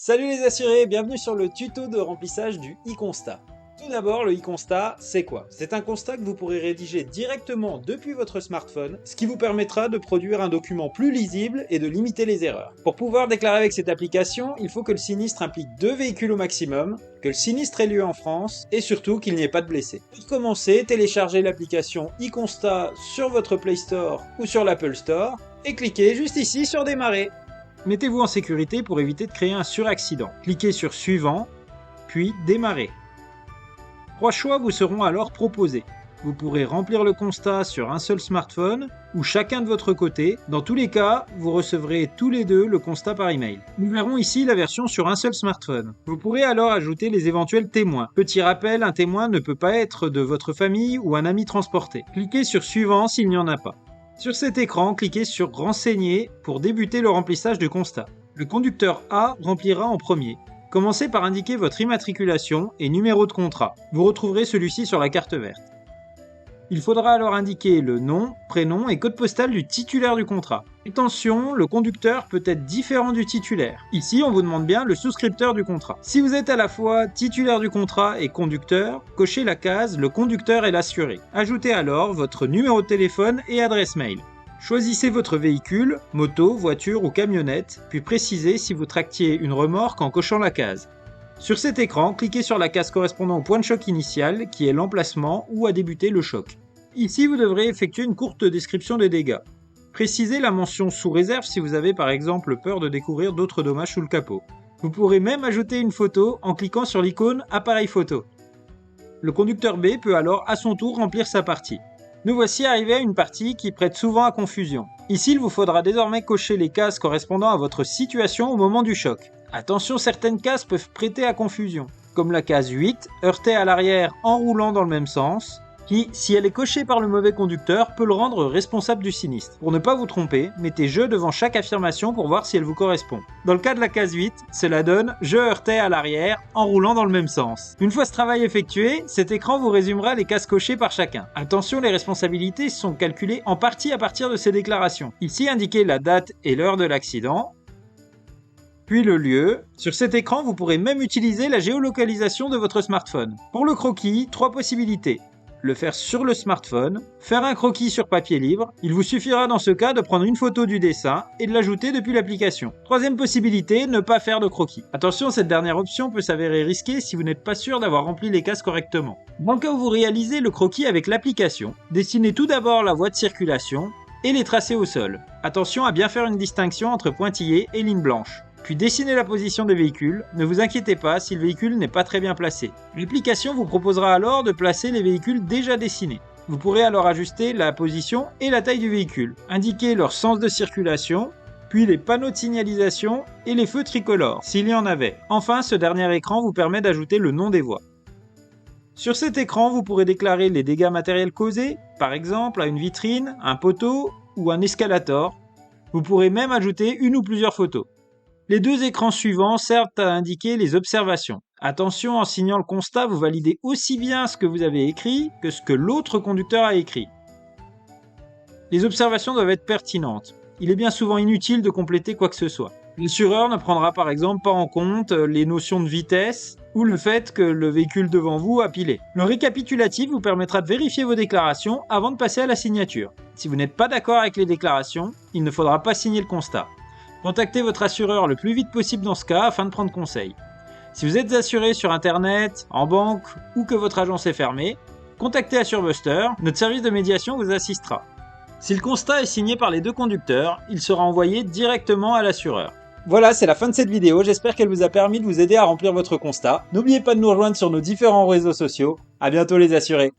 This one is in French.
Salut les assurés, bienvenue sur le tuto de remplissage du e-constat. Tout d'abord, le e-constat, c'est quoi? C'est un constat que vous pourrez rédiger directement depuis votre smartphone, ce qui vous permettra de produire un document plus lisible et de limiter les erreurs. Pour pouvoir déclarer avec cette application, il faut que le sinistre implique 2 véhicules au maximum, que le sinistre ait lieu en France, et surtout qu'il n'y ait pas de blessés. Pour commencer, téléchargez l'application e-constat sur votre Play Store ou sur l'Apple Store, et cliquez juste ici sur Démarrer. Mettez-vous en sécurité pour éviter de créer un suraccident. Cliquez sur Suivant, puis Démarrer. 3 choix vous seront alors proposés. Vous pourrez remplir le constat sur un seul smartphone ou chacun de votre côté. Dans tous les cas, vous recevrez tous les deux le constat par email. Nous verrons ici la version sur un seul smartphone. Vous pourrez alors ajouter les éventuels témoins. Petit rappel, un témoin ne peut pas être de votre famille ou un ami transporté. Cliquez sur Suivant s'il n'y en a pas. Sur cet écran, cliquez sur Renseigner pour débuter le remplissage du constat. Le conducteur A remplira en premier. Commencez par indiquer votre immatriculation et numéro de contrat. Vous retrouverez celui-ci sur la carte verte. Il faudra alors indiquer le nom, prénom et code postal du titulaire du contrat. Attention, le conducteur peut être différent du titulaire. Ici, on vous demande bien le souscripteur du contrat. Si vous êtes à la fois titulaire du contrat et conducteur, cochez la case « Le conducteur est l'assuré ». Ajoutez alors votre numéro de téléphone et adresse mail. Choisissez votre véhicule, moto, voiture ou camionnette, puis précisez si vous tractiez une remorque en cochant la case. Sur cet écran, cliquez sur la case correspondant au point de choc initial, qui est l'emplacement où a débuté le choc. Ici, vous devrez effectuer une courte description des dégâts. Précisez la mention sous réserve si vous avez par exemple peur de découvrir d'autres dommages sous le capot. Vous pourrez même ajouter une photo en cliquant sur l'icône appareil photo. Le conducteur B peut alors à son tour remplir sa partie. Nous voici arrivés à une partie qui prête souvent à confusion. Ici, il vous faudra désormais cocher les cases correspondant à votre situation au moment du choc. Attention, certaines cases peuvent prêter à confusion, comme la case 8, heurté à l'arrière en roulant dans le même sens, qui, si elle est cochée par le mauvais conducteur, peut le rendre responsable du sinistre. Pour ne pas vous tromper, mettez « je » devant chaque affirmation pour voir si elle vous correspond. Dans le cas de la case 8, cela donne « je heurtais à l'arrière en roulant dans le même sens ». Une fois ce travail effectué, cet écran vous résumera les cases cochées par chacun. Attention, les responsabilités sont calculées en partie à partir de ces déclarations. Ici, indiquez la date et l'heure de l'accident, puis le lieu. Sur cet écran, vous pourrez même utiliser la géolocalisation de votre smartphone. Pour le croquis, 3 possibilités. Le faire sur le smartphone, faire un croquis sur papier libre, il vous suffira dans ce cas de prendre une photo du dessin et de l'ajouter depuis l'application. Troisième possibilité, ne pas faire de croquis. Attention, cette dernière option peut s'avérer risquée si vous n'êtes pas sûr d'avoir rempli les cases correctement. Dans le cas où vous réalisez le croquis avec l'application, dessinez tout d'abord la voie de circulation et les tracés au sol. Attention à bien faire une distinction entre pointillés et lignes blanches. Puis dessinez la position des véhicules, ne vous inquiétez pas si le véhicule n'est pas très bien placé. L'application vous proposera alors de placer les véhicules déjà dessinés. Vous pourrez alors ajuster la position et la taille du véhicule, indiquer leur sens de circulation, puis les panneaux de signalisation et les feux tricolores, s'il y en avait. Enfin, ce dernier écran vous permet d'ajouter le nom des voies. Sur cet écran, vous pourrez déclarer les dégâts matériels causés, par exemple à une vitrine, un poteau ou un escalator. Vous pourrez même ajouter une ou plusieurs photos. Les 2 écrans suivants servent à indiquer les observations. Attention, en signant le constat, vous validez aussi bien ce que vous avez écrit que ce que l'autre conducteur a écrit. Les observations doivent être pertinentes. Il est bien souvent inutile de compléter quoi que ce soit. L'assureur ne prendra par exemple pas en compte les notions de vitesse ou le fait que le véhicule devant vous a pilé. Le récapitulatif vous permettra de vérifier vos déclarations avant de passer à la signature. Si vous n'êtes pas d'accord avec les déclarations, il ne faudra pas signer le constat. Contactez votre assureur le plus vite possible dans ce cas afin de prendre conseil. Si vous êtes assuré sur internet, en banque ou que votre agence est fermée, contactez Assurebuster, notre service de médiation vous assistera. Si le constat est signé par les 2 conducteurs, il sera envoyé directement à l'assureur. Voilà, c'est la fin de cette vidéo, j'espère qu'elle vous a permis de vous aider à remplir votre constat. N'oubliez pas de nous rejoindre sur nos différents réseaux sociaux. À bientôt les assurés.